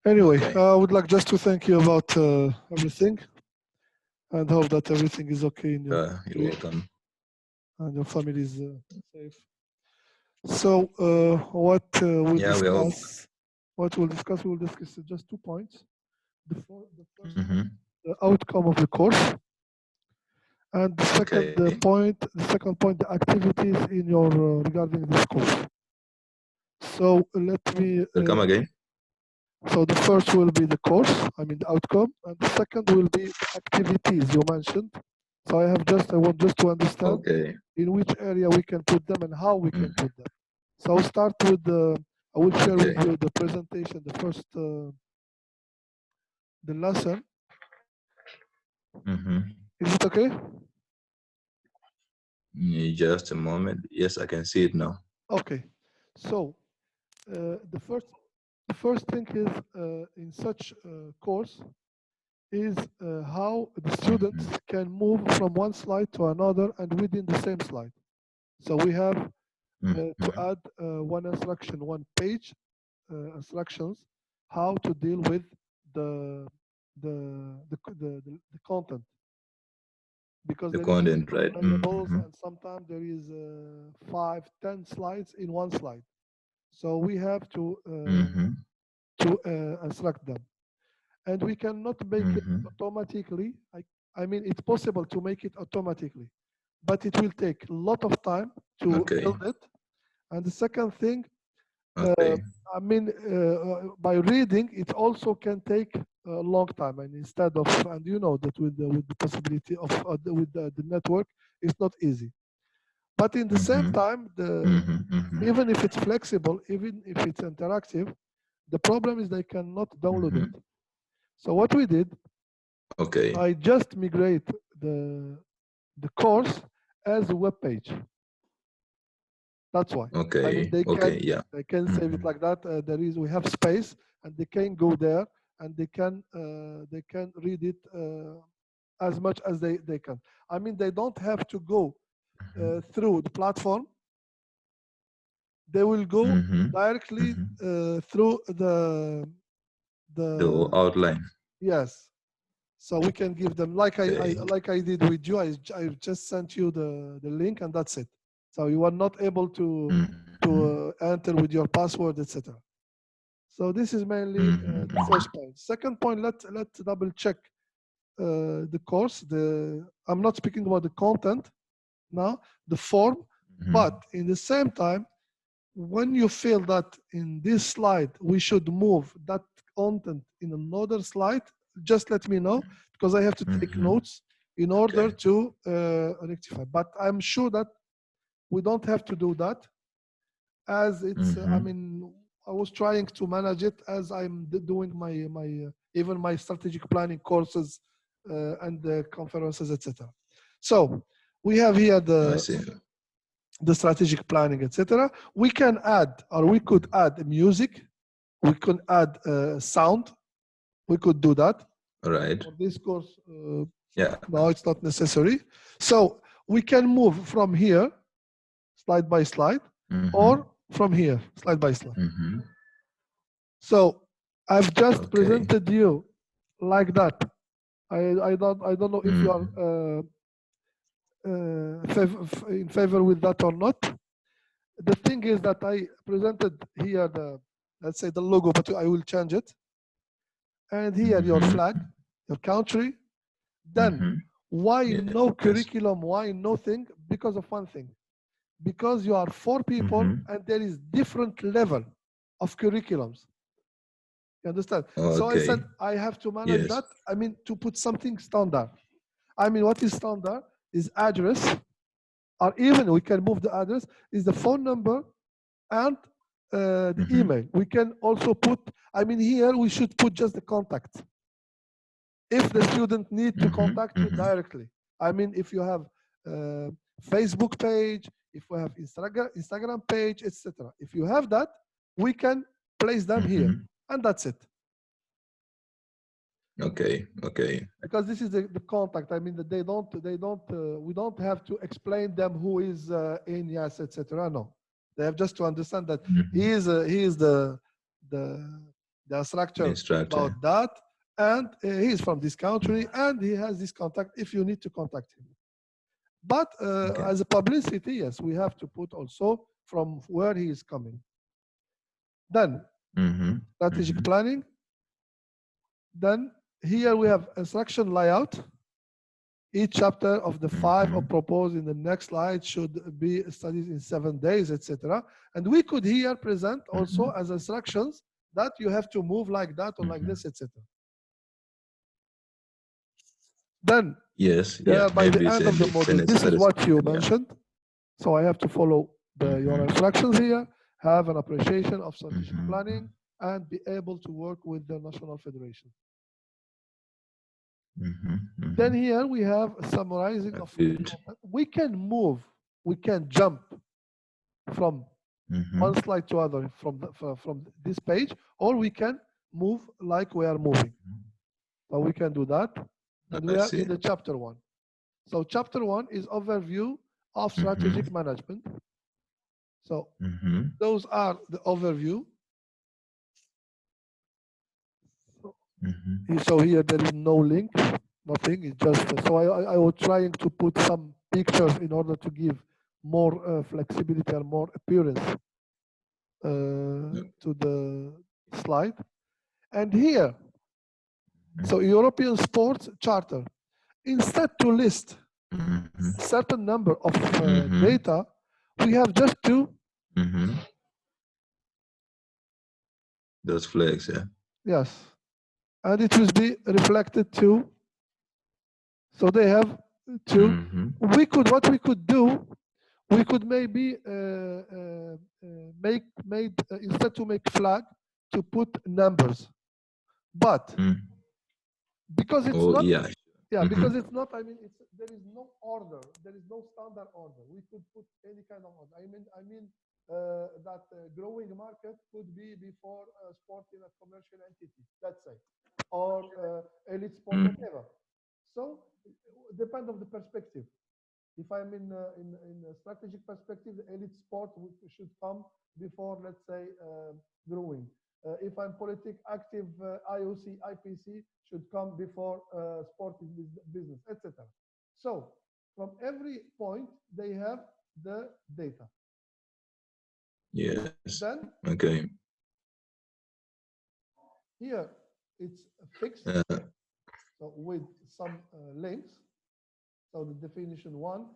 Anyway, Okay. I would like just to thank you about everything and hope that everything is okay in your You're country welcome. and your family is safe. So, what we'll Yeah, we hope. discuss? What we'll discuss? We'll discuss just 2 points. The first one, Mm-hmm. the outcome of the course, and Okay. the second point, the activities in your regarding this course. So let me. Welcome again. So the first will be the course, I mean the outcome, and the second will be the activities you mentioned. So I want just to understand Okay. in which area we can put them and how we can Mm, put them. So I'll start with the. I will share with okay. you the presentation, the first, the lesson. Mm-hmm. Is it okay? Just a moment. Yes, I can see it now. Okay. So the first thing is in such course is how the students Mm-hmm. can move from one slide to another and within the same slide. So we have to Mm-hmm. add one instruction, one page instructions, how to deal with the the content, because The there is content, different right? variables Mm-hmm. and sometimes there is 5, 10 slides in one slide. So we have Mm-hmm. to instruct them, and we cannot make it Mm-hmm. automatically. I mean, it's possible to make it automatically, but it will take a lot of time to Okay. build it. And the second thing, uh, Okay. I mean, by reading, it also can take a long time. And instead of, and you know that with the possibility of with the network, it's not easy. But in the same Mm-hmm. time, Mm-hmm. Mm-hmm. even if it's flexible, even if it's interactive, the problem is they cannot download it. Mm-hmm. So what we did, Okay. I just migrate the course as a web page. That's why. I mean, Okay. Okay. Yeah. they can save it Mm-hmm. like that. We have space, and they can go there, and they can read it as much as they can. I mean, they don't have to go through the platform. They will go Mm-hmm. directly Mm-hmm. through The the outline. yes. So we can give them Okay. like I did with you. I just sent you the link, and that's it. So you are not able to Mm-hmm. enter with your password, etc. So this is mainly Mm-hmm. the first point. Second point, let's double check the course. I'm not speaking about the content now, the form, Mm-hmm. but in the same time, when you feel that in this slide we should move that content in another slide, just let me know, because I have to take Mm-hmm. notes in order Okay. to rectify. But I'm sure that we don't have to do that, as it's I Mm-hmm. mean, I was trying to manage it as I'm doing my even my strategic planning courses and the conferences, etc. So we have here I see. the strategic planning, etc. We can add, or we could add music, we could add sound, we could do that. All right. For this course, Yeah. no, it's not necessary. So we can move from here, slide by slide, Mm-hmm. or from here, slide by slide. Mm-hmm. So I've just Okay. presented you like that. I don't know if you are Mm-hmm. in favor with that or not. The thing is that I presented here let's say the logo, but I will change it. And here your Mm-hmm. flag, your country. Then Mm-hmm. why no Yes. curriculum? Why nothing? Because of one thing. Because you are 4 people Mm-hmm. and there is different level of curriculums. You understand? So I said Okay. I have to manage Yes. that. I mean, to put something standard. I mean, what is standard is address, or even we can move the address, is the phone number and the Mm-hmm. email. We can also put, I mean, here we should put just the contact. If the student need to Mm-hmm. contact you Mm-hmm. directly. I mean, if you have Facebook page, if we have Instagram page, etc. If you have that, we can place them here, Mm-hmm. and that's it. Okay. Okay. Because this is the contact. I mean, that we don't have to explain them who is in, yes, etc. No, they have just to understand that Mm-hmm. he is the the instructor Instructor. about that, and he's from this country, and he has this contact if you need to contact him. But Okay. as a publicity, yes, we have to put also from where he is coming. Then strategic planning. Then here we have instruction layout. Each chapter of the 5 or proposed in the next slide should be studied in 7 days, etc. And we could here present also as instructions that you have to move like that or like this, etc. Then yes, by the end of the module, this is what you mentioned. So I have to follow your instructions here, have an appreciation of strategic planning, and be able to work with the national federation. Then here we have a summarizing of we can move, we can jump from one slide to other from this page, or we can move like we are moving. So we can do that. And we are in the chapter 1. So chapter 1 is overview of strategic management. So those are the overview. So here there is no link, nothing. It's just so I was trying to put some pictures in order to give more flexibility and more appearance to the slide. And here, so European Sports Charter, instead to list certain number of data, we have just to those flags, yeah. Yes, and it will be reflected too. So they have to. What we could do, we could maybe instead to make flag to put numbers, but because it's not. Because it's not. I mean, there is no order. There is no standard order. We could put any kind of order. I mean that growing market could be before sport in a commercial entity, let's say, or elite sport, whatever. So depend on the perspective. If I'm in a strategic perspective, the elite sport should come before, let's say, growing. If I'm politic active, IOC, IPC should come before sport business, etc. So from every point, they have the data. Yes. Then, okay. Here it's fixed, so with some links. So the definition 1,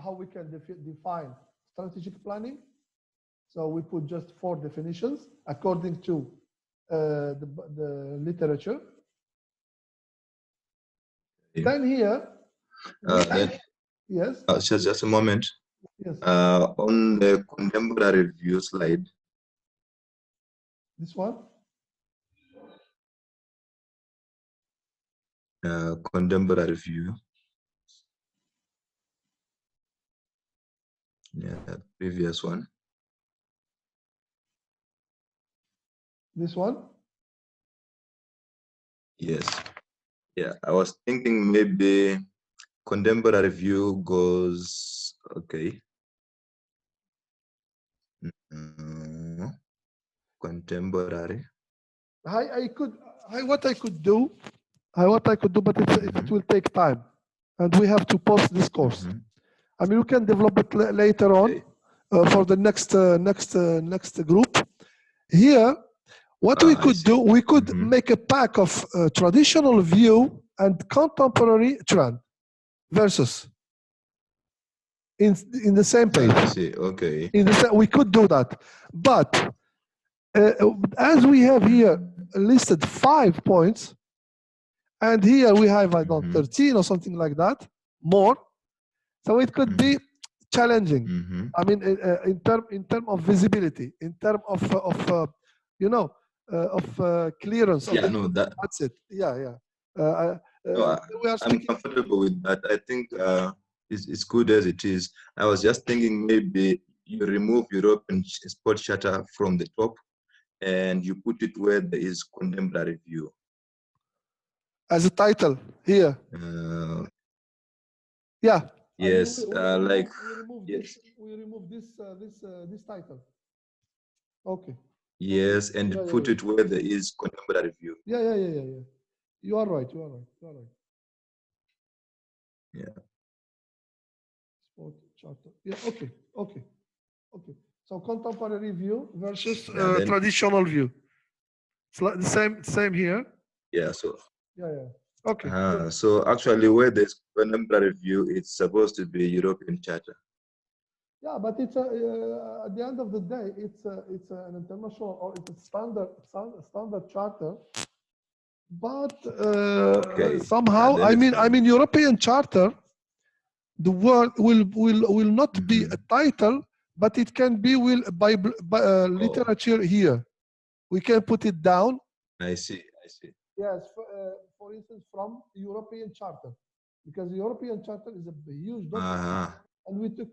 how we can define strategic planning. So we put just 4 definitions according to the literature. Then here, yes. Just a moment. Yes. On the contemporary view slide. This one. Contemporary view. Yeah, previous one. This one? Yes. Yeah, I was thinking maybe contemporary view goes, okay. Contemporary. What I could do, but it will take time, and we have to post this course. I mean, we can develop it later on for the next group. Here, what we could do, we could make a pack of traditional view and contemporary trend versus in the same page. I see. Okay. We could do that, but as we have here listed 5 points, and here we have 13 or something like that more. So it could be challenging. I mean, in term of visibility, in term of clearance. That's it. Yeah. I'm comfortable with that. I think it's good as it is. I was just thinking maybe you remove European Sport Charter from the top, and you put it where there is contemporary view. As a title here. Yeah. Yes, we remove this title. Okay. Yes, and Yeah, yeah, put yeah. it where there is contemporary view. Yeah, yeah, yeah, yeah, yeah. You are right. You are right. You are right. Yeah. Sport charter. Yeah. Okay. Okay. Okay. So contemporary view versus Yeah. Then traditional view. It's like the same here. yeah. So Yeah, yeah. Okay, good. so actually, where there's contemporary view, it's supposed to be European Charter. Yeah, but it's at the end of the day, it's an international or it's a standard charter. But Okay. somehow, Then it's I fine. mean, European charter, the word will not be a title, but it can be by Oh, literature here. We can put it down. I see. I see. Yes, for instance, from European Charter, because the European Charter is a huge document, Uh-huh. and we took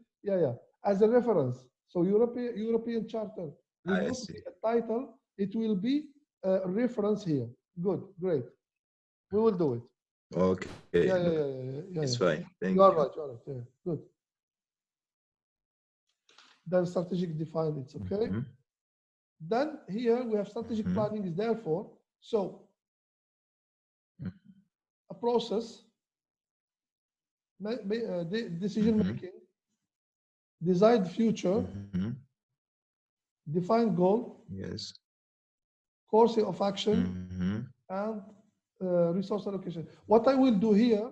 as a reference. So European Charter will I not see. be a title; it will be a reference here. Good, great. We will do it. Okay. Yeah, yeah, No, yeah, yeah, yeah, it's yeah. fine. You Thank are you. right. You are right. Yeah, good. Then strategic defined. It's okay. Mm-hmm. Then here we have strategic Mm-hmm. planning is therefore so a process, decision Mm-hmm. making, decide future, Mm-hmm. define goal, Yes. course of action, Mm-hmm. and resource allocation. What I will do here,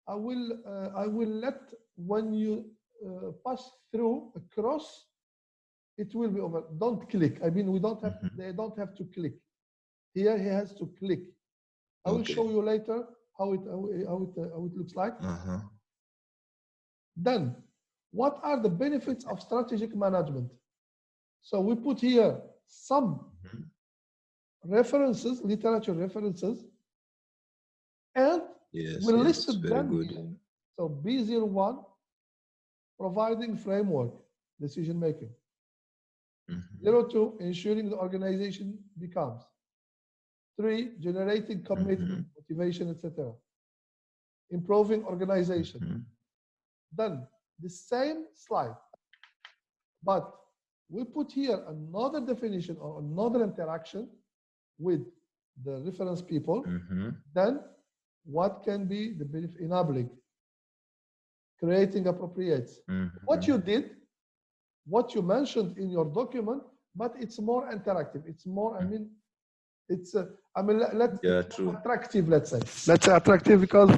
I will let when you pass through across, it will be over. Don't click. I mean, we don't have. Mm-hmm. They don't have to click. Here he has to click. I will Okay. show you later how it looks like. Uh-huh. Then, what are the benefits of strategic management? So we put here some Mm-hmm. references, literature references, and Yes, we yes, listed very them good. here. So B01, providing framework, decision making. Mm-hmm. 02, ensuring the organization becomes. 3, generating commitment, Mm-hmm. motivation, etc. Improving organization. Mm-hmm. Then the same slide, but we put here another definition or another interaction with the reference people. Mm-hmm. Then what can be the benefit enabling, creating appropriates. What Mm-hmm. you did, what you mentioned in your document, but it's more interactive. It's more, it's Yeah, it's more true. attractive, let's say attractive because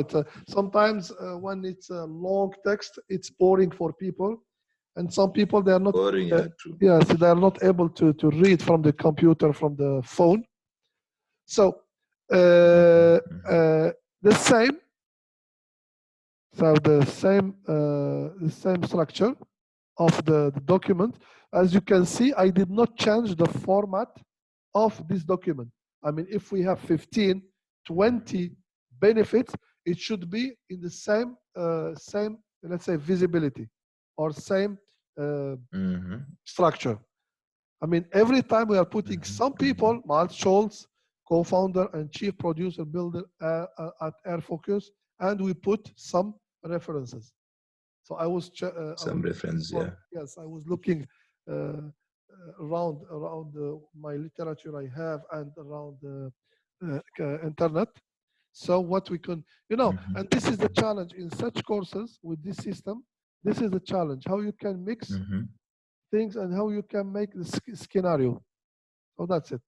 it's sometimes when it's a long text it's boring for people, and some people they are not Boring, yeah, true. yes, they are not able to read from the computer, from the phone. So Mm-hmm. uh, Mm-hmm. uh, the same so the same structure of the document. As you can see, I did not change the format of this document. I mean, if we have 15, 20 benefits, it should be in the same, let's say, visibility or same Mm-hmm. structure. I mean, every time we are putting some Mm-hmm. people, Miles Scholz, co-founder and chief producer builder at Air Focus, and we put some references. So I Some was reference, yeah. yes, I was looking around my literature I have and around the internet. So what we can, Mm-hmm. and this is the challenge in such courses with this system. This is the challenge: how you can mix Mm-hmm. things and how you can make the scenario. So that's it.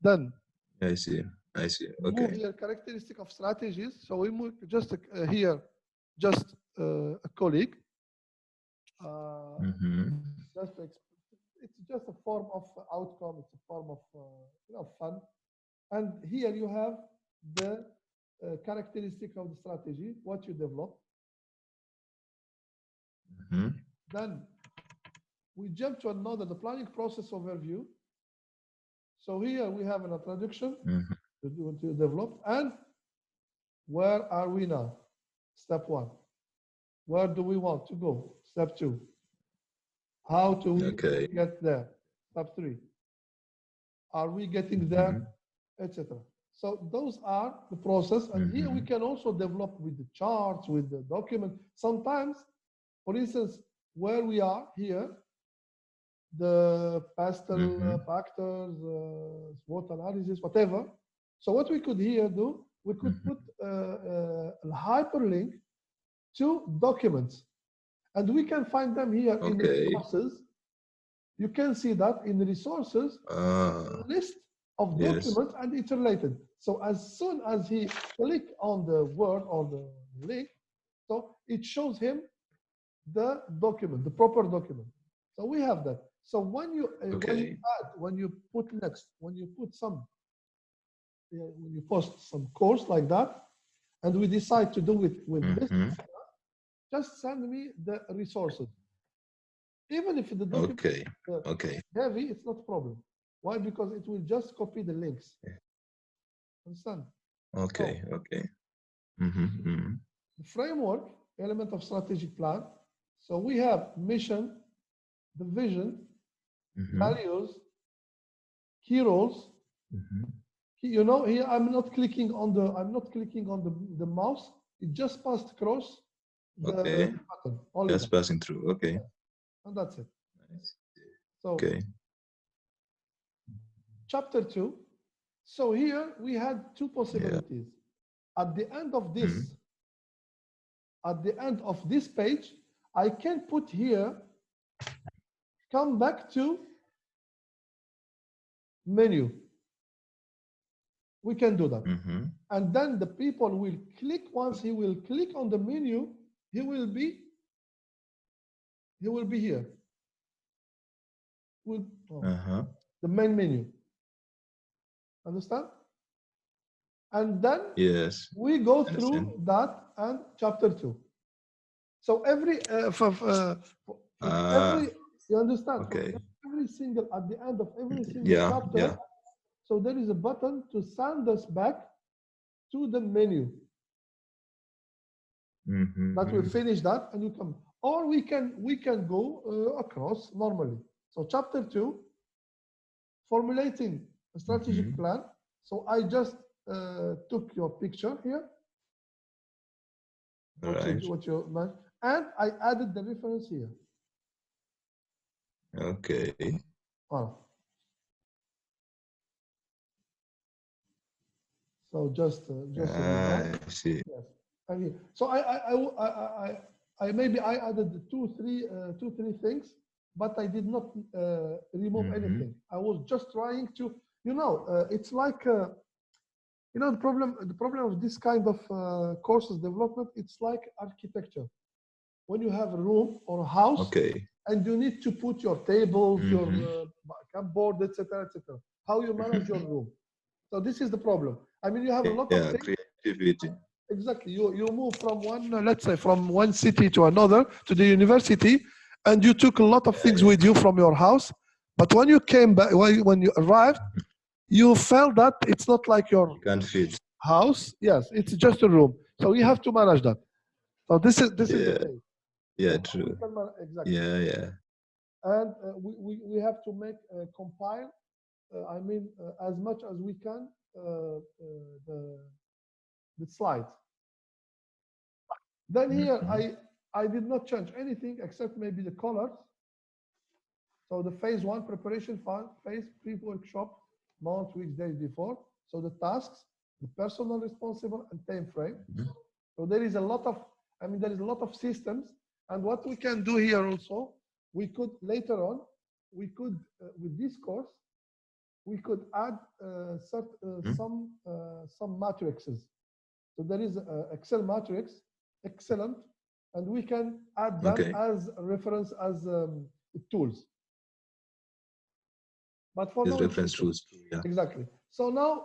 Then I see. I see. move Okay. here characteristic of strategies. So we move just here, just a colleague. Mm-hmm. Just it's just a form of outcome. It's a form of fun. And here you have the characteristic of the strategy, what you develop. Mm-hmm. Then we jump to another, the planning process overview. So here we have an introduction Mm-hmm. to develop, and where are we now? Step 1. Where do we want to go? Step 2. How do we Okay. get there? Step 3. Are we getting Mm-hmm. there? Etc. So those are the process, and here we Mm-hmm. can also develop with the charts, with the document. Sometimes, for instance, where we are here, the pastel factors, SWOT analysis, whatever. So what we could here do, we could put a hyperlink to documents, and we can find them here in resources. You can see that in resources, list of documents, and it's related. So as soon as he click on the word or the link, so it shows him the document, the proper document. So we have that. So when you when you put next, when you put some, when you post some course like that, and we decide to do it with this, just send me the resources. Even if the document is heavy, it's not a problem. Why? Because it will just copy the links. Understand? Okay, so, okay. The framework, element of strategic plan. So we have mission, the vision, values, key roles. You know, here I'm not clicking on the mouse. It just passed across the button. Only just passing through. Okay. And that's it. So okay. Chapter 2. So here we had two possibilities. At the end of this, at the end of this page, I can put here, come back to menu. We can do that. And then the people will click, once he will click on the menu, he will be here. The main menu. Understand? And then we go through that and chapter 2. So every every, you understand? Okay. Every single, at the end of every single chapter, so there is a button to send us back to the menu. That will finish that, and you come. Or we can go across normally. So chapter 2, formulating a strategic plan. So I just took your picture here. What you and I added the reference here. Okay. So just I see. Yes. I mean, so I maybe I added two, three things, but I did not remove anything. I was just trying to, you know, it's like, you know, the problem of this kind of courses development, it's like architecture. When you have a room or a house, and you need to put your tables, your cupboard, etc., etc. How you manage your room. So this is the problem. I mean, you have a lot of things. Creativity. Exactly. You move from one, let's say, from one city to another, to the university, and you took a lot of things with you from your house. But when you came back, when you arrived, you felt that it's not like your house. Yes, it's just a room. So you have to manage that. So this is the thing. Yeah, true. Exactly. Yeah. And we have to make compile. I mean, as much as we can the slides. Then here I did not change anything except maybe the colors. So the phase 1 preparation phase, pre-workshop, month, weeks, days before. So the tasks, the personal responsible, and time frame. So there is a lot of, I mean, there is a lot of systems. And what we can do here also, we could later on, we could with this course, we could add some matrices. So there is Excel matrix, excellent, and we can add them as a reference, as tools. But for now, reference tools. Exactly. So now,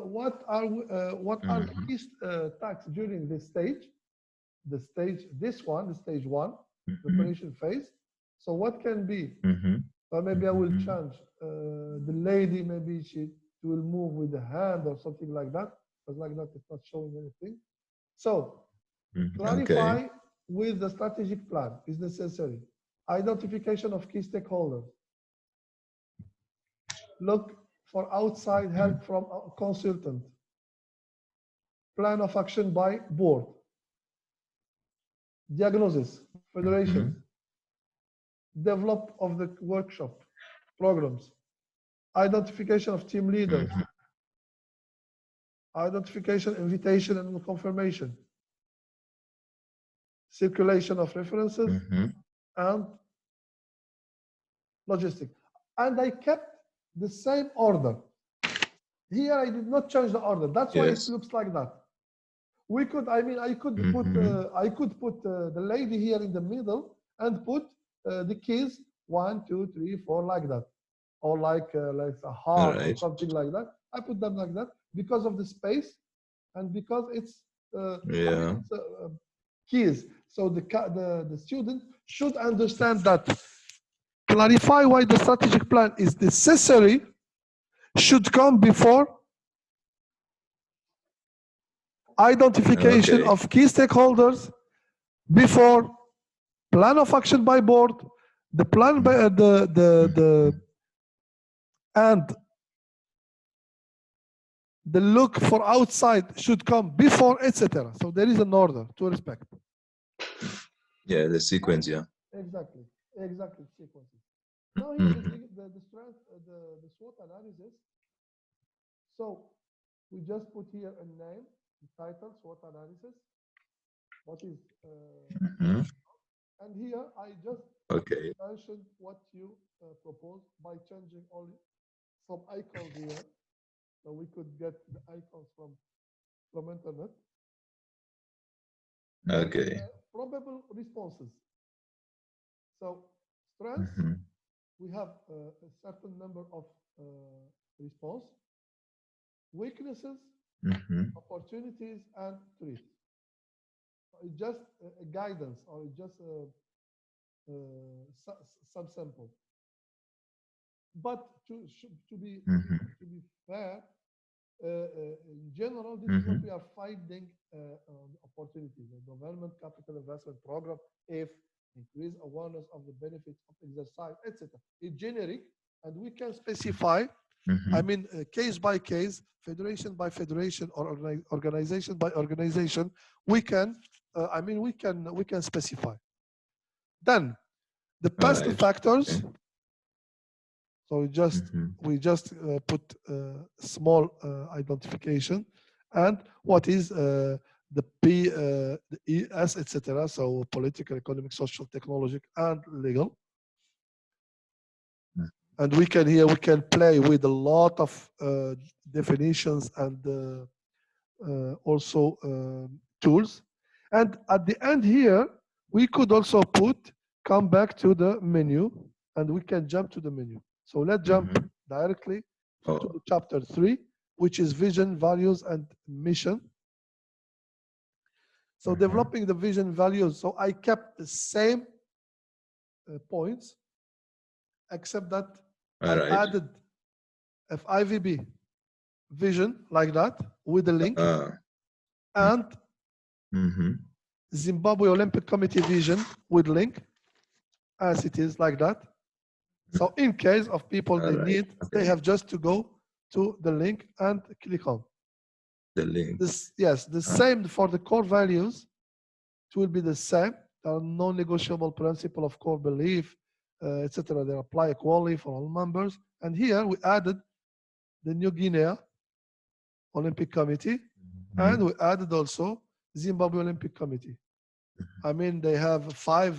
what are the key tasks during this stage? This one, the stage 1, preparation phase. So what can be? Or maybe I will change the lady. Maybe she will move with the hand or something like that. Because like that, it's not showing anything. So clarify with the strategic plan is necessary. Identification of key stakeholders. Look for outside help from a consultant. Plan of action by board. Diagnosis, federations. Develop of the workshop. programs, identification of team leaders, identification, invitation, and confirmation, circulation of references, and logistics. And I kept the same order. Here I did not change the order. That's why it looks like that. We could, I mean, I could put the lady here in the middle and put the keys 1, 2, 3, 4 like that, or like a heart or something like that. I put them like that because of the space and because it's keys. So the student should understand that. Clarify why the strategic plan is necessary should come before identification of key stakeholders, before plan of action by board, the plan by and the look for outside should come before, etc. So there is an order to respect. Yeah, the sequence, yeah. Exactly, sequences. Now here the strength, the SWOT analysis. So we just put here a name, the title, SWOT analysis. What is and here I just mentioned what you proposed by changing only some icons here, so we could get the icons from internet. Probable responses. So strengths, we have a certain number of response, weaknesses, opportunities, and threats. It's just a guidance or just some sample. But to be fair, in general, this is what we are finding opportunities. The government capital investment program, if increase awareness of the benefits of exercise, etc. It's generic, and we can specify. I mean, case by case, federation by federation, or organization by organization. We can. I mean, we can specify. Then the past factors. So we just put small identification, and what is the P, the ES, etc. So political, economic, social, technological, and legal. And we can play with a lot of definitions and also tools. And at the end here, we could also come back to the menu, and we can jump to the menu. So let's jump directly to the chapter 3, which is vision, values, and mission. So developing the vision, values. So I kept the same points, except that I added FIVB vision like that with a link, and Zimbabwe Olympic Committee vision with link, as it is like that. So in case of people they have just to go to the link and click on the link. The same for the core values. It will be the same. There are non-negotiable principle of core belief, etc. They apply equally for all members. And here we added the New Guinea Olympic Committee, and we added also Zimbabwe Olympic Committee. I mean, they have five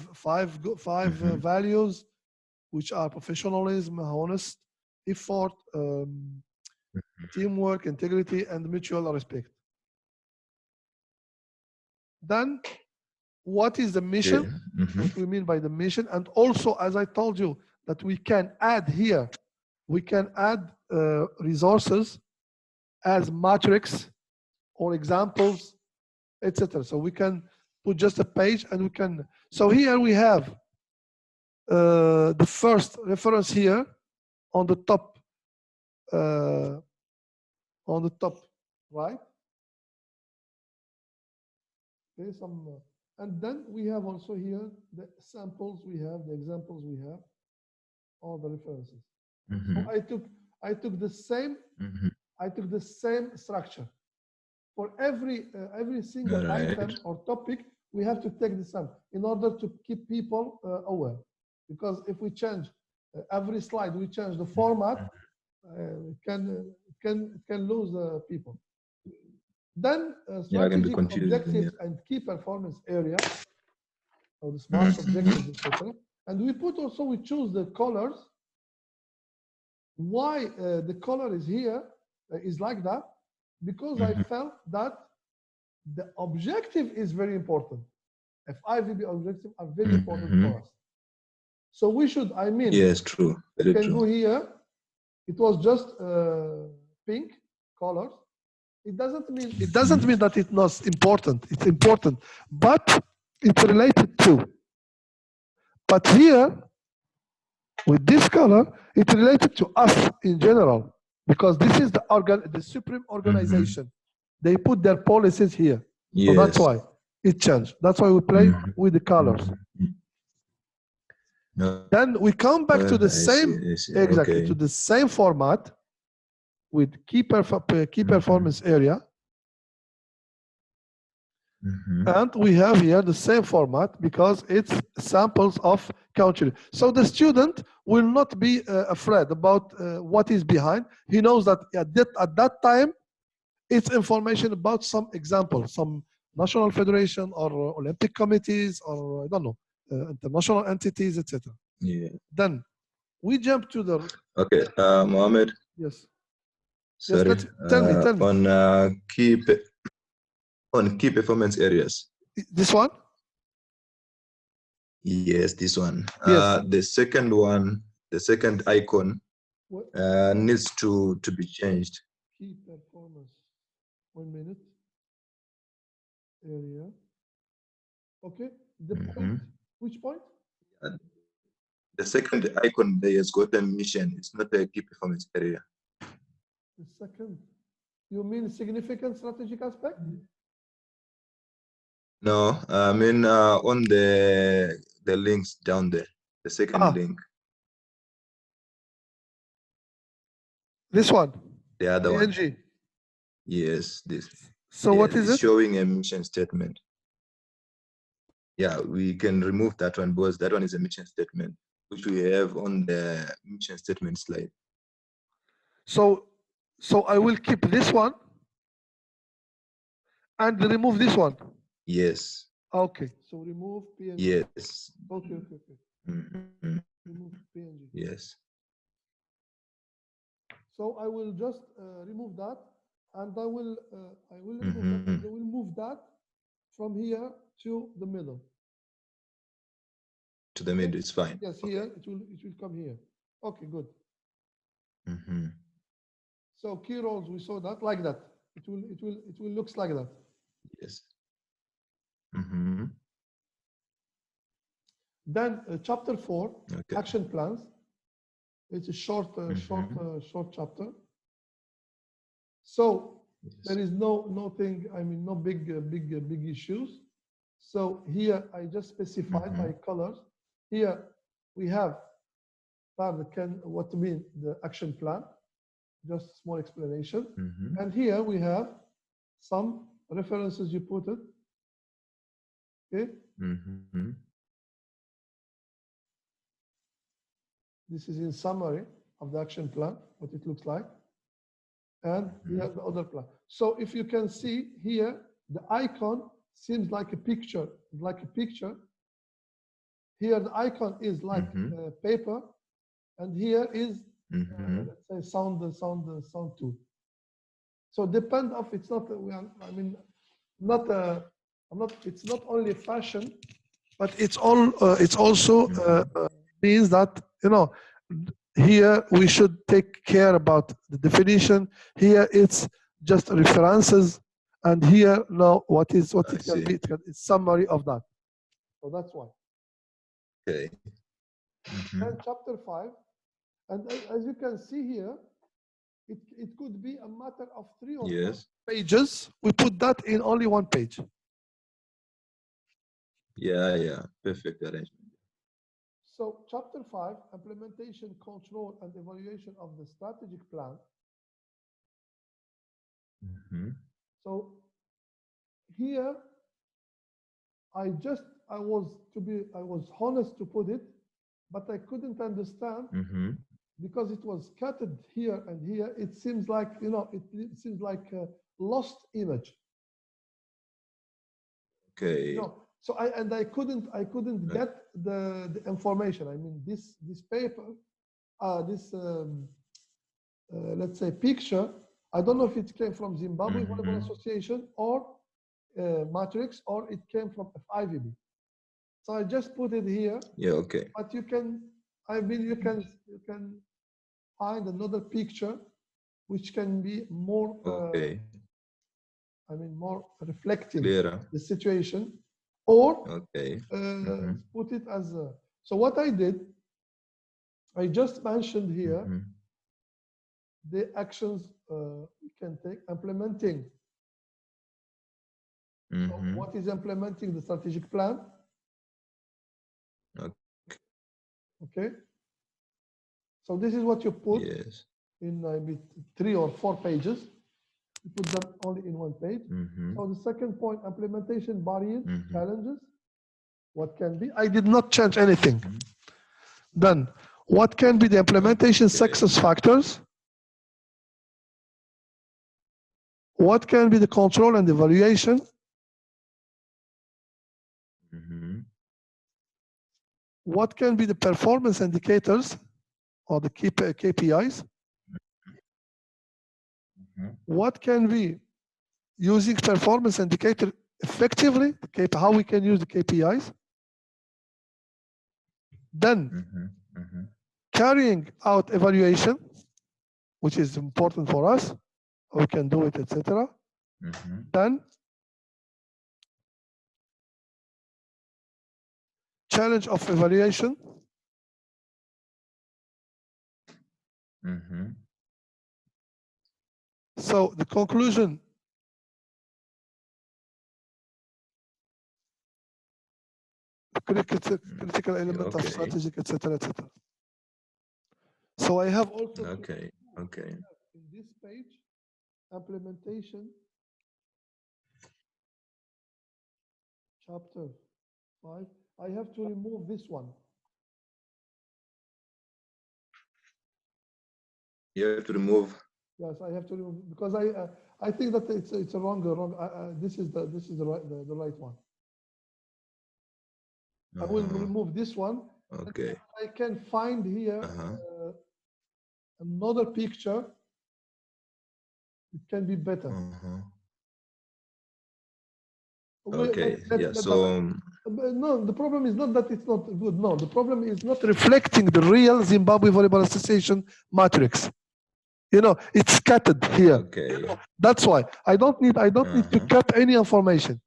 values, which are professionalism, honest, effort, teamwork, integrity, and mutual respect. Then, what is the mission? What we mean by the mission? And also, as I told you, that we can add here, we can add resources as matrix or examples, etc. So we can put just a page, and we can. So here we have the first reference here on the top, right? Okay, and then we have also here the samples we have, the examples we have, all the references. So I took the same. I took the same structure for every single item or topic. We have to take the same in order to keep people aware, because if we change every slide we change the format, it can lose people. Then Yeah, I can be strategic confused. objectives and key performance area, or the smart objectives, etc. And we put also, we choose the colors. Why the color is here, is like that? Because I felt that the objective is very important. FIVB objectives are very important for us. So we should, I mean, yes, true. Very can true. Go here. It was just pink colors. It doesn't mean that it's not important. It's important, but it's related to. But here, with this color, it's related to us in general, because this is the supreme organization. They put their policies here. Yes. So that's why it changed. That's why we play with the colors. No. Then we come back to the same, exactly, to the same format with key performance area. And we have here the same format because it's samples of country. So the student will not be afraid about what is behind. He knows that at that time, it's information about some example, some national federation or Olympic committees or I don't know, international entities, etc. Yeah. Then we jump to the. Okay, Mohammed. Yes. Sorry. Yes, tell me. On key performance areas. This one? Yes, this one. Yes. The second one, the second icon needs to be changed. Key performance. 1 minute. Area. Okay. The point. Which point? The second icon there has got a mission. It's not a key performance area. The second. You mean significant strategic aspect? No, I mean on the links down there, the second link. This one. The other one. Yes, this. So what is it? Showing a mission statement. Yeah, we can remove that one because that one is a mission statement, which we have on the mission statement slide. So I will keep this one and remove this one. Yes. Okay. So remove PNG. Yes. Okay. Remove PNG. Yes. So I will just remove that, and I will remove that, and I will move that from here to the middle. To the middle, it's fine. Yes, here it will come here. Okay, good. So key roles, we saw that like that. It will looks like that. Yes. Then chapter 4, action plans. It's a short chapter. So there is nothing. I mean, no big issues. So here I just specified by colors. Here we have what mean the action plan. Just small explanation. And here we have some references you put it. Okay. This is in summary of the action plan, what it looks like. And we have the other plan. So if you can see here, the icon seems like a picture, Here the icon is like paper, and here is let's say sound tool. So depend of it's not. I mean, It's not only fashion, but it's also means that here we should take care about the definition. Here it's just references, and here now what it can be. It's summary of that. So that's why. Okay. And chapter 5, and as you can see here, it could be a matter of 3 or 4 pages. We put that in only 1 page. Yeah, perfect arrangement. So chapter 5, implementation, control, and evaluation of the strategic plan. So here, I was honest to put it. but I couldn't understand Mm-hmm. because it was cut here and here. It seems like, you know, it seems like a lost image. Okay. You know, so I couldn't get the information. I mean, this paper, this let's say picture. I don't know if it came from Zimbabwe Volleyball Association or Matrix, or it came from FIVB. So I just put it here. Yeah. Okay. But you can, I mean, you can find another picture which can be more, Okay. I mean, more reflecting Clearer. the situation, or Okay. put it as a. So what I did, I just mentioned here the actions we can take implementing. So what is implementing the strategic plan? Okay. So this is what you put in maybe 3 or 4 pages. You put them only in 1 page. So the second point, implementation barriers, challenges. What can be? I did not change anything. Then, what can be the implementation success factors? What can be the control and evaluation? What can be the performance indicators or the KPIs? What can be using performance indicator effectively? How we can use the KPIs? Then carrying out evaluation, which is important for us, we can do it, etc. Then challenge of evaluation. So the conclusion, critical element of strategic, etc., etc. So I have also in this page implementation chapter 5. I have to remove this one. You have to remove. Yes, I have to remove because I think that it's a wrong. This is the right one. I will remove this one. Okay. I can find here another picture. It can be better. Okay. Yeah. So. No, the problem is not that it's not good. No, the problem is not reflecting the real Zimbabwe Volleyball Association matrix. You know, it's scattered here. Okay. That's why I don't need to cut any information.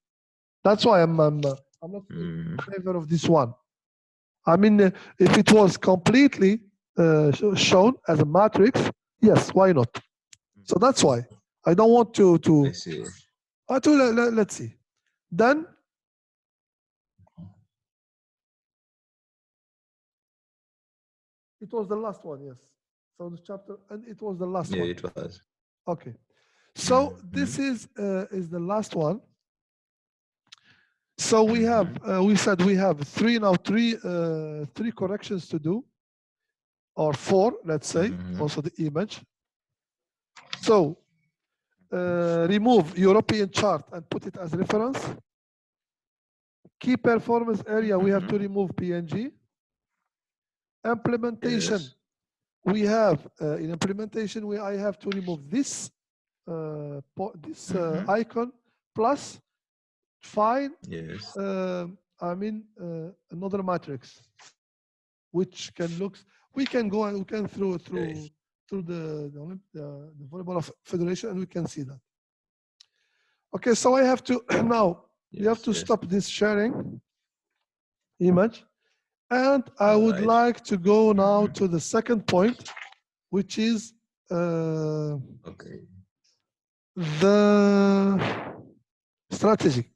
That's why I'm not in favor of this one. I mean, if it was completely shown as a matrix, yes, why not? So that's why I don't want to. I see. Let's see. Then it was the last one, yes. So the chapter, and it was the last one. Yeah, it was. Okay. So this is the last one. So we have we said we have three corrections to do, or 4, let's say, also the image. So remove European chart and put it as reference. Key performance area, we have to remove PNG. Implementation, we have in implementation I have to remove this icon plus find I mean another matrix which can look. We can go and we can through the Volleyball Federation and we can see that. Okay, so I have to now you have to stop this sharing image, and I would like to go now to the second point, which is the strategy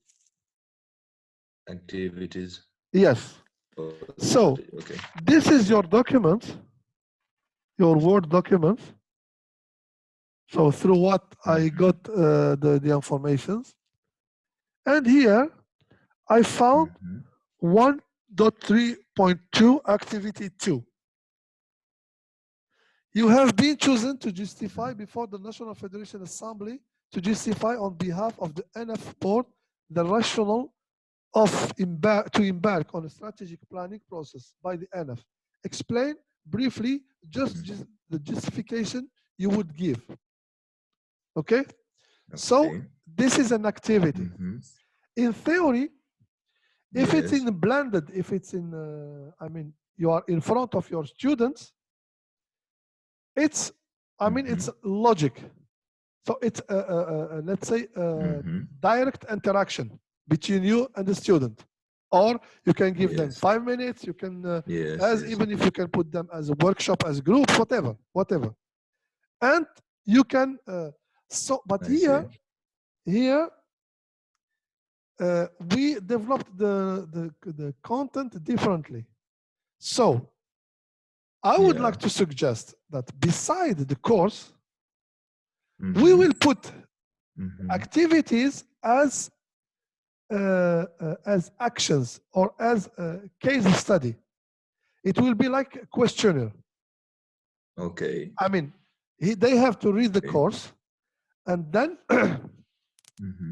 activities. Yes. So this is your document, your Word document. So through what I got the informations, and here I found one 1.3.2 activity 2. You have been chosen to justify before the National Federation Assembly to justify on behalf of the NF board the rationale of to embark on a strategic planning process by the NF. Explain briefly just the justification you would give. Okay? So this is an activity. In theory, if it's in blended, if it's in, I mean, you are in front of your students, it's, I mean, it's logic. So it's, let's say, direct interaction between you and the student. Or you can give them 5 minutes, you can, even if you can put them as a workshop, as a group, whatever. And you can, but here, we developed the content differently. So I would like to suggest that beside the course, we will put activities as actions or as a case study. It will be like a questionnaire. Okay. I mean, they have to read the course, and then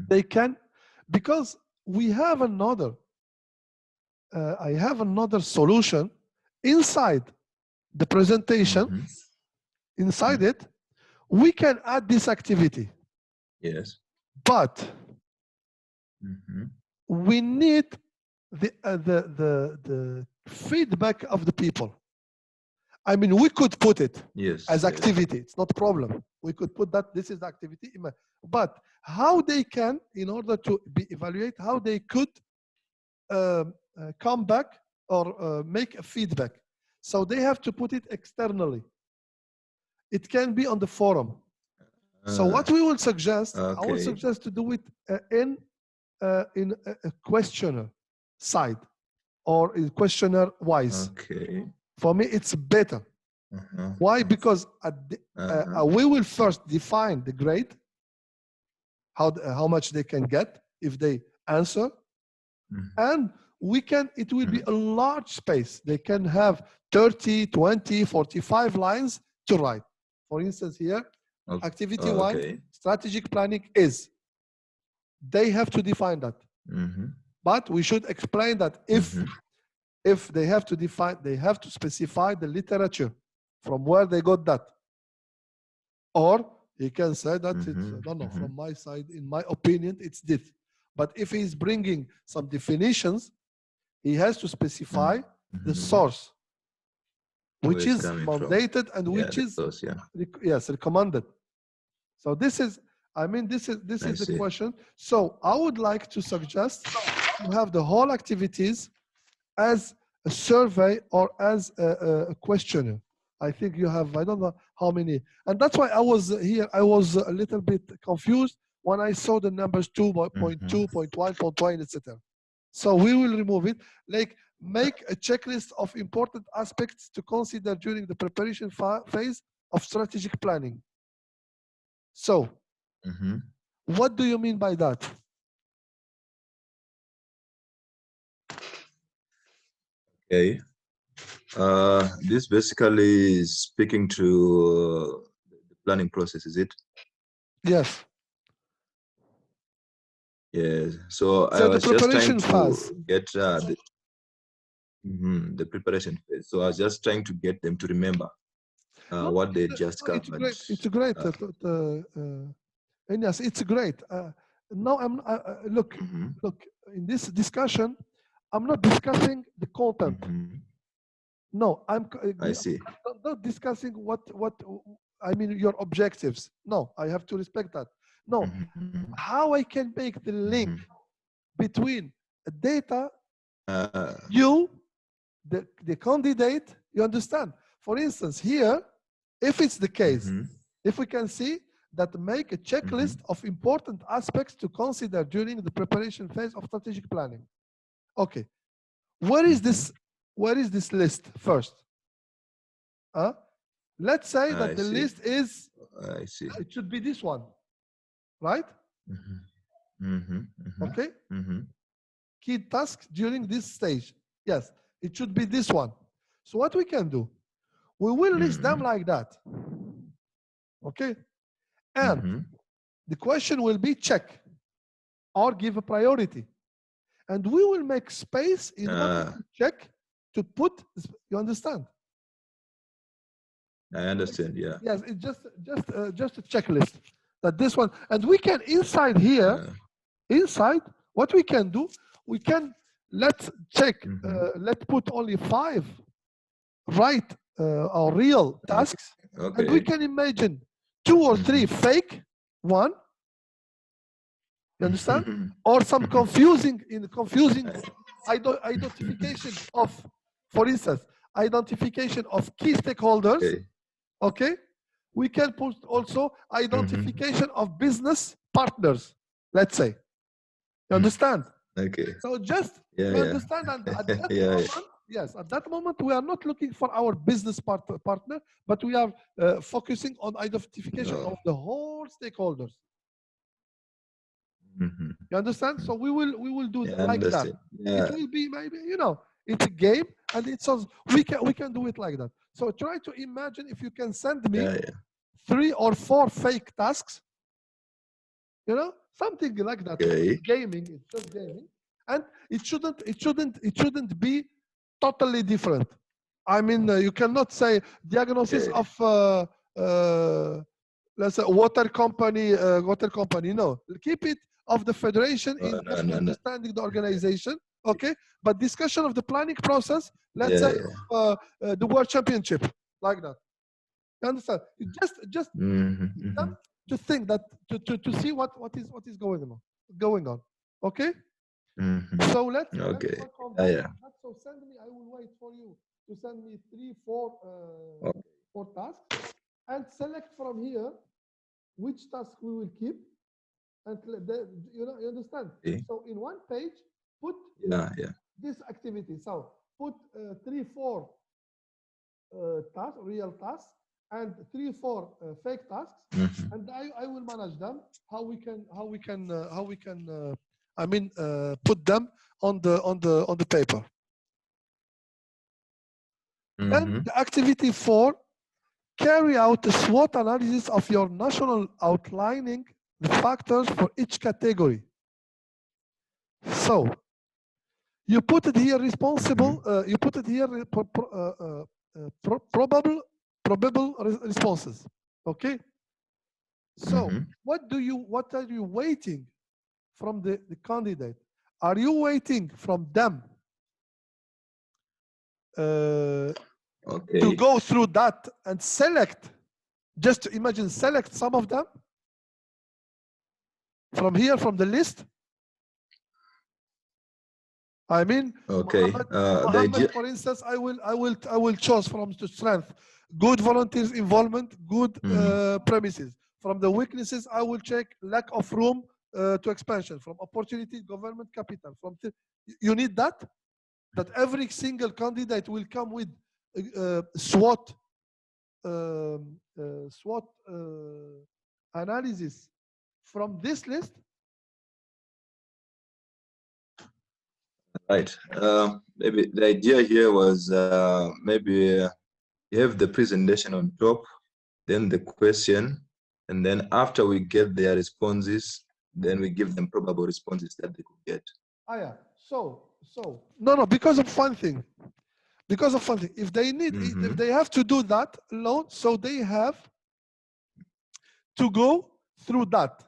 they can, because we have another, I have another solution inside the presentation. Inside it, we can add this activity. Yes. But we need the feedback of the people. I mean, we could put it as activity. It's not a problem. We could put that this is the activity. But how they can, in order to evaluate, how they could come back or make a feedback. So they have to put it externally. It can be on the forum. So what we will suggest, I will suggest to do it in a questionnaire side or in questionnaire wise. Okay. For me, it's better. Why? Because we will first define the grade, how much they can get if they answer, and we can. It will be a large space. They can have 30, 20, 45 lines to write. For instance, here, activity 1, strategic planning is. They have to define that. But we should explain that if they have to define, they have to specify the literature from where they got that. Or he can say that it's, no, from my side, in my opinion, it's this. But if he's bringing some definitions, he has to specify the source, which is mandated and which is recommended. So this is, I mean, this is the question. So I would like to suggest to have the whole activities as a survey or as a questionnaire. I think you have, I don't know how many. And that's why I was here, I was a little bit confused when I saw the numbers 2.2, 0.1, 0.1, etc. So we will remove it. Like, make a checklist of important aspects to consider during the preparation phase of strategic planning. So, what do you mean by that? Okay. This basically is speaking to the planning process, is it? Yes. Yes. So I was just trying to get the preparation phase. So I was just trying to get them to remember what they just covered. It's great. And yes, it's great. Now I'm look. In this discussion, I'm not discussing the content. No, I see. I'm not discussing what I mean, your objectives. No, I have to respect that. No, how I can make the link between data, you, the candidate, you understand? For instance, here, if it's the case, if we can see that make a checklist of important aspects to consider during the preparation phase of strategic planning. Okay, where is this? Where is this list first? Let's say that the list is, I see. it should be this one, right? Okay. Key tasks during this stage. Yes, it should be this one. So what we can do, we will list them like that. Okay? And the question will be check or give a priority. And we will make space in order to check, to put, you understand? I understand, yeah. Yes, it's just a checklist. That this one, and we can inside here, inside, what we can do, we can let's check, let's put only 5 right or real tasks, and we can imagine 2 or 3 fake one. You understand? Or some confusing identification of, for instance, identification of key stakeholders. Okay, we can put also identification of business partners, let's say. You understand? Okay. So just understand, and at that moment, yes, at that moment we are not looking for our business partner, but we are focusing on identification of the whole stakeholders. You understand? So we will do like that. It will be maybe, you know, it's a game, and it's also, we can do it like that. So try to imagine if you can send me 3 or 4 fake tasks, you know, something like that. Gaming, it's just gaming, and it shouldn't be totally different. I mean, you cannot say diagnosis of let's say water company. No, keep it of the federation in just understanding the organization. Okay, but discussion of the planning process. Let's say the world championship, like that. You understand? Just them to think that to see what is going on. Okay. So let's work on that. So send me. I will wait for you to send me 3, 4 tasks, and select from here which task we will keep, and you know, you understand. So in one page, put this activity. So put 3, 4 tasks, real tasks, and 3, 4 fake tasks, and I will manage them. How we can I mean put them on the paper. And the activity 4, carry out a SWOT analysis of your national, outlining the factors for each category. So you put it here responsible. You put it here probable responses. Okay. So what are you waiting from the candidate? Are you waiting from them to go through that and select? Just to imagine, select some of them from here, from the list. I mean, Mohammed, for instance, I will choose from the strength, good volunteers involvement, good premises. From the weaknesses, I will check lack of room to expansion. From opportunity, government capital. From you need that every single candidate will come with SWOT analysis from this list. Right. Maybe the idea here was maybe you have the presentation on top, then the question, and then after we get their responses, then we give them probable responses that they could get. Ah, yeah. So no, because of one thing. Because of one thing. If they need, if they have to do that alone, so they have to go through that.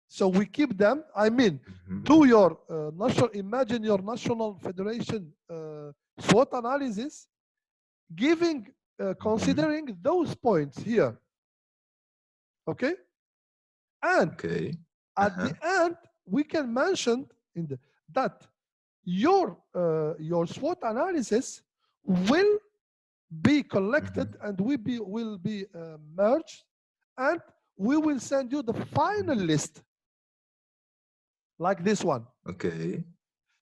So we keep them. I mean, do your national. Imagine your national federation SWOT analysis, giving considering those points here. Okay. And at the end, we can mention in that your SWOT analysis will be collected and will be merged, and we will send you the final list like this one. Okay.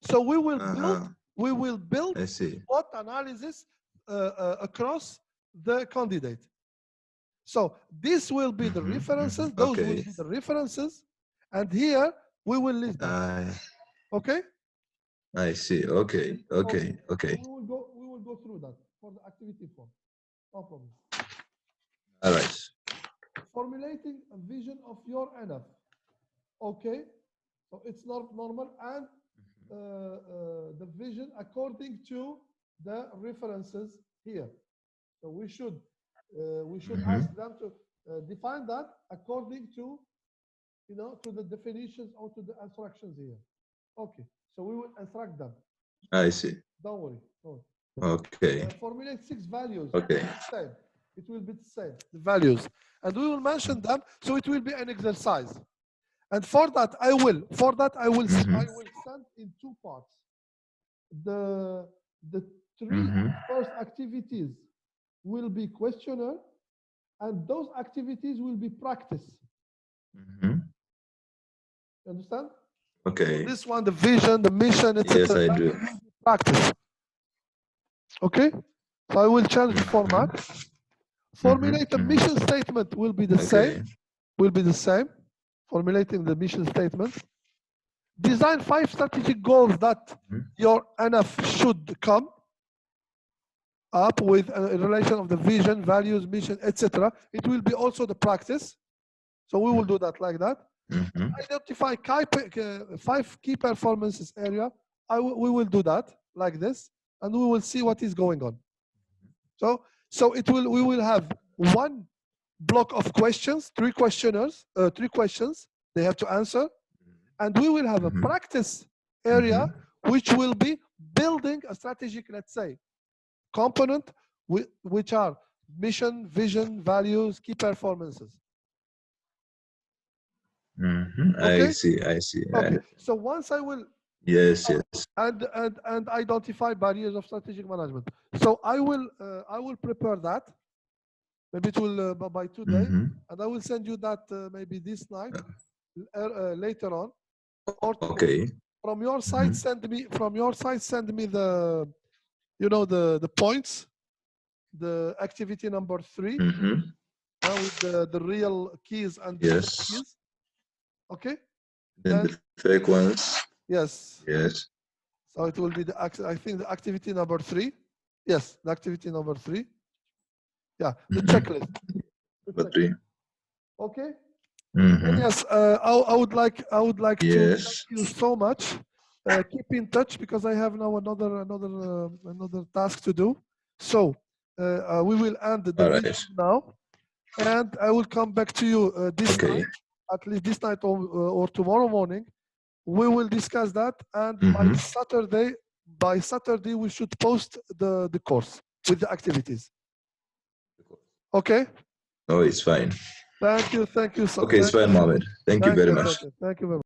So we will build I see. SWOT analysis across the candidate. So this will be the references. Those will be the references, and here we will list them. Okay. I see. Okay. Okay. Okay. We will go through that for the activity form. No problem. All right. Formulating a vision of your NF. Okay, so it's not normal, and the vision according to the references here. So we should ask them to define that according to, you know, to the definitions or to the instructions here. Okay, so we will instruct them. I see. Don't worry. Okay. Formulate 6 values. Okay. Same. It will be the same. The values, and we will mention them. So it will be an exercise. And for that, I will send in 2 parts. The 3 first activities will be questionnaire, and those activities will be practice. You understand? Okay. So this one, the vision, the mission, etc. Yes, I do. Practice. Okay. So I will change the format. Formulate a mission statement will be the same. Will be the same. Formulating the mission statement. Design 5 strategic goals that your NF should come up with a relation of the vision, values, mission, etc. It will be also the practice. So we will do that like that. Identify 5 key performances area. We will do that like this, and we will see what is going on. So we will have 1 block of questions, 3 questioners, 3 questions they have to answer, and we will have a practice area which will be building a strategic, let's say, component which are mission, vision, values, key performances. Okay? I see. I see. Okay. So once I will Yes. and identify barriers of strategic management. So I will prepare that. Maybe it will by today, and I will send you that maybe this night, later on. Or Okay. from your side, send me the, you know, the points, the activity number 3, with the real keys and the keys. Okay. Then the fake ones. Yes. Yes. So it will be I think the activity number 3. Yes, the activity number 3. Yeah, the checklist. Number 3. Okay. Yes, I would like to thank you so much. Keep in touch, because I have now another task to do. So we will end the video now, and I will come back to you this night, at least this night or tomorrow morning. We will discuss that, and by Saturday we should post the course with the activities. Okay. Oh, it's fine. Thank you so much. Okay, it's fine, Mohammed. Thank you very much. Thank you very much.